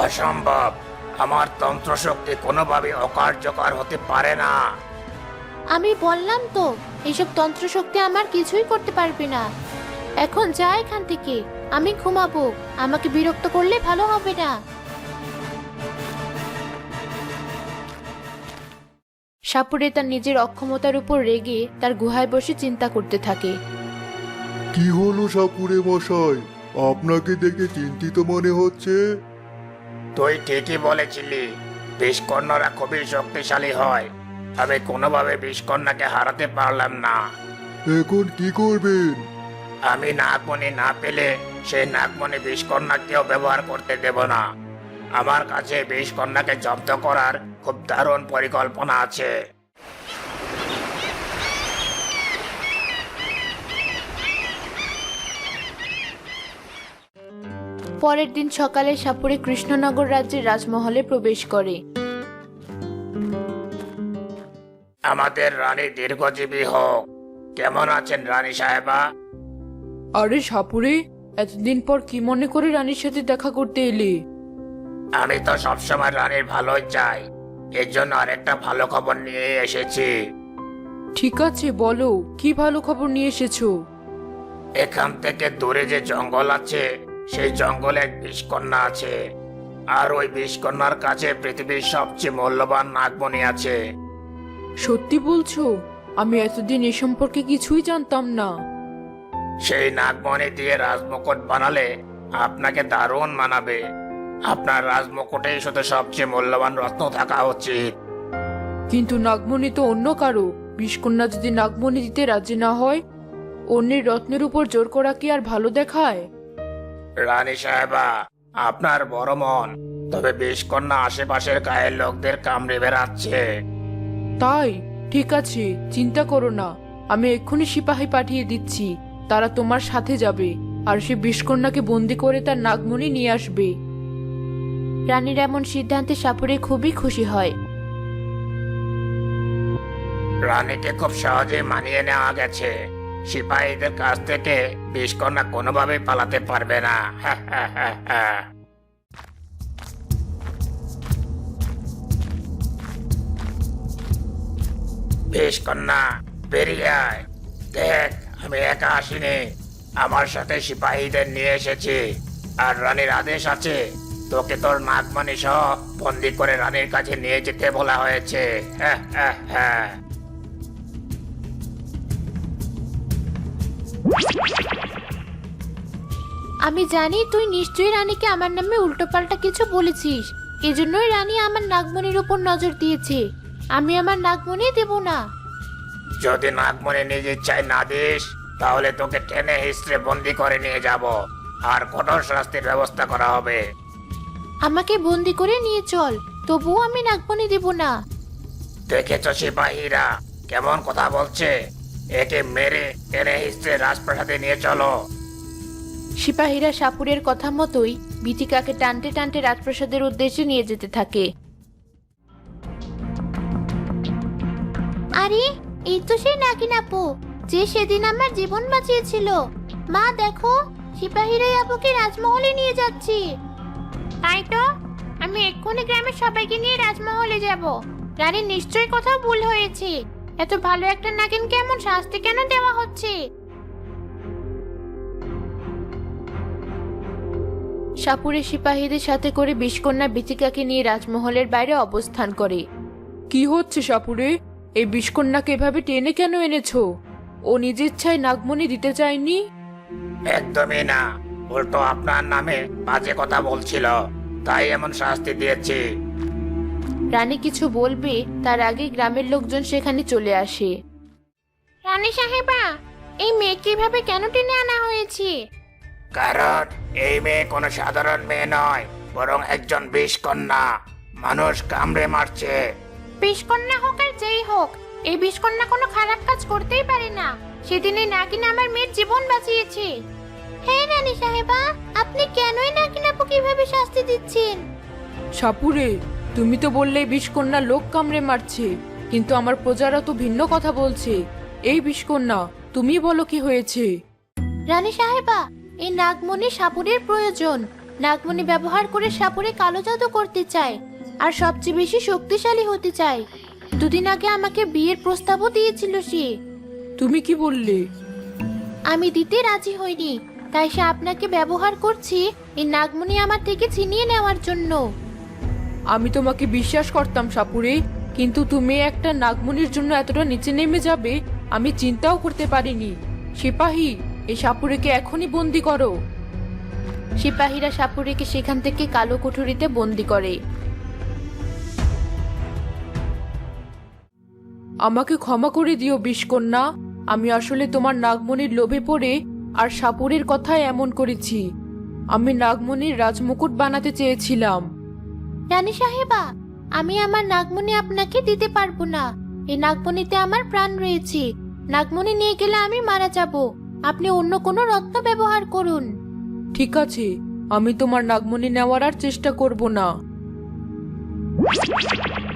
অসম্ভব। আমার তন্ত্রশক্তি কোনোভাবে অকার্যকর হতে পারে না। আমি বললাম তো, এইসব তন্ত্রশক্তি আমার কিছুই করতে পারবে না। এখন যা এখান থেকে, আমি ঘুমাবো। আমাকে বিরক্ত করলে ভালো হবে না। সাপুড়ে তার নিজের অক্ষমতার উপর রেগে তার গুহায় বসে চিন্তা করতে থাকে। কি হলো সাপুরে মশাই, আপনাকে দেখে চিন্তিত মনে হচ্ছে। তুই ঠিকই বলেছিলি, বিষকন্যারা খুবই শক্তিশালী হয়। আমি কোনোভাবে বিষকন্যাকে হারাতে পারলাম না। এখন কি করবেন? আমি নাগমণি না পেলে সেই নাগমণি বিষকন্যাকেও ব্যবহার করতে দেব না। আমার কাছে বিষকন্যাকে জব্দ করার খুব দারুণ পরিকল্পনা আছে। পরের দিন সকালে সাপুড়ে কৃষ্ণনগর রাজ্যের রাজমহলে প্রবেশ করে। আমাদের রানী দীর্ঘজীবী হোক। কেমন আছেন রানী সাহেবা? আরে সাপুরে, এতদিন পর কি মনে করে রানীর সাথে দেখা করতে এলি? আমি তো সবসময় রানীর ভালোই চাই, এর জন্য আরেকটা ভালো খবর নিয়ে এসেছি। ঠিক আছে, বলো কি ভালো খবর নিয়ে এসেছো? এখান থেকে দূরে যে জঙ্গল আছে, সেই জঙ্গলে এক বিষকন্যা আছে। আর ওই বিষকন্যার কাছে পৃথিবীর সবচেয়ে মূল্যবান নাগমণি আছে। সত্যি বলছো? আমি এতদিন এ সম্পর্কে কিছুই জানতাম না। সেই নাগমণি দিয়ে রাজমুকুট বানালে আপনাকে দারুণ মানাবে। আপনার রাজমুকুটেই শুধু সবচেয়ে মূল্যবান রত্ন থাকা উচিত। কিন্তু নাগমণি তো অন্য কারো। বিষকন্যা যদি নাগমণি দিতে রাজি না হয়, অন্যের রত্নের উপর জোর করা কি আর ভালো দেখায়? রানী সাহেবা, আপনার বড় মন, তবে বিষকন্যা আশেপাশের গায়ের লোকদের কামড়ে বেড়াচ্ছে। তাই? ঠিক আছে, চিন্তা করো না। আমি এক্ষুনি সিপাহী পাঠিয়ে দিচ্ছি। তারা তোমার সাথে যাবে আর সে বিষকন্যাকে বন্দি করে তার নাগমণি নিয়ে আসবে। রানীর এমন সিদ্ধান্তে সাপুড়ে খুবই খুশি হয়। রানীকে খুব সহজে মানিয়ে নেওয়া গেছে। সিপাহীদের কাছ থেকে বিষকন্যা কোনোভাবেই পালাতে পারবে না। বিষকন্যা, বেরিয়ে আয়। দেখ, আমি একা আসিনি, আমার সাথে সিপাহীদের নিয়ে এসেছি। আর রানীর আদেশ আছে, তোকে তোর নাগমণি সহ বন্দি করে রানীর কাছে নিয়ে যেতে বলা হয়েছে। আমি জানি তুই নিশ্চয়ই রানীকে আমার নামে উল্টোপাল্টা কিছু বলেছিস। এজন্যই রানী আমার নাগমণির উপর নজর দিয়েছে। আমি আমার নাগমণি দেব না। যদি নাগমণি নিজ ইচ্ছায় না দিস, তাহলে তোকে টেনে হিস্ট্রে বন্দি করে নিয়ে যাব, আর কঠোর শাস্তির ব্যবস্থা করা হবে। আমাকে বন্দি করে নিয়ে চল, তবুও আমি নাগমণি দেব না। দেখেছ সিপাহীরা কেমন কথা বলছে? একে মেরে টেনে হিস্ট্রে রাজপ্রাসাদে নিয়ে চলো। সিপাহীরা সাপুরের কথা মতোই বিথিকাকে টানতে টানতে রাজপ্রাসাদের উদ্দেশ্যে নিয়ে যেতে থাকে। আরে, এই তো সেই নাগিন আপু, যে সেদিন আমার জীবন বাঁচিয়েছিল। মা দেখো, সিপাহীরাই আপুকে রাজমহলে নিয়ে যাচ্ছে। তাই তো, আমি এক্ষুনি গ্রামের সবাইকে নিয়ে রাজমহলে যাব। রানীর নিশ্চয়ই কোথাও ভুল হয়েছে। এত ভালো একটা নাগিনকে এমন শাস্তি কেন দেওয়া হচ্ছে? সাপুরে সিপাহীদের সাথে করে বিষকন্যা বিথিকাকে নিয়ে রাজমহলের বাইরে অবস্থান করে। কি হচ্ছে সাপুরে? এই বিষকন্যাকে এভাবে টেনে কেন এনেছো? ও নিজ ইচ্ছায় নাগমণি দিতে চায়নি। একদমই না, উল্টো আপনার নামে বাজে কথা বলছিল, তাই এমন শাস্তি দিয়েছি। রানী কিছু বলবে তার আগে গ্রামের লোকজন সেখানে চলে আসে। রানী সাহেবা, এই মেয়ে কিভাবে কেন টেনে আনা হয়েছে? কারণ এই মেয়ে কোনো সাধারণ মেয়ে নয়, বরং একজন বিষকন্যা। মানুষ কামড়ে মারছে। বিষকন্যা হোক আর যেই হোক, এই বিষকন্যা কোনো খারাপ কাজ করতেই পারে না। সেদিনই নাগিন আমার মেয়ের জীবন বাঁচিয়েছে। হ্যাঁ রানী সাহেবা, আপনি কেনই নাগিন আপু কিভাবে শাস্তি দিচ্ছেন? সাপুরে, তুমি তো বললে বিষকন্যা লোক কামড়ে মারছে, কিন্তু আমার প্রজারা তো ভিন্ন কথা বলছে। এই বিষকন্যা, তুমি বলো কি হয়েছে? রানী সাহেবা, এই নাগমণি সাপুরের প্রয়োজন। নাগমণি ব্যবহার করে সাপুরে কালো জাদু করতে চায় আর সবচেয়ে বেশি শক্তিশালী হতে চায়। দুদিন আগে আমাকে বিয়ের প্রস্তাবও দিয়েছিল সে। তুমি কি বললে? আমি দিতে রাজি হইনি, তাই সে আপনাকে ব্যবহার করছি এই নাগমণি আমার থেকে ছিনিয়ে নেওয়ার জন্য। আমি তোমাকে বিশ্বাস করতাম সাপুরে, কিন্তু তুমি একটা নাগমণির জন্য এতটা নিচে নেমে যাবে আমি চিন্তাও করতে পারিনি। সিপাহী, এই সাপুরেকে এখনই বন্দি করো। সিপাহীরা সাপুরেকে সেখান থেকে কালো কুঠুরিতে বন্দি করে। আমাকে ক্ষমা করে দিও বিষকন্যা, আমি আসলে তোমার নাগমণির লোভে পড়ে আর সাপুরের কথায় এমন করেছি। আমি নাগমণির রাজমুকুট বানাতে চেয়েছিলাম। রানী সাহেবা, আমি আমার নাগমণি আপনাকে দিতে পারবো না। এই নাগমণিতে আমার প্রাণ রয়েছে। নাগমণি নিয়ে গেলে আমি মারা যাব। আপনি অন্য কোনো রত্ন ব্যবহার করুন। ঠিক আছে, আমি তোমার নাগমণি নেওয়ার আর চেষ্টা করব না।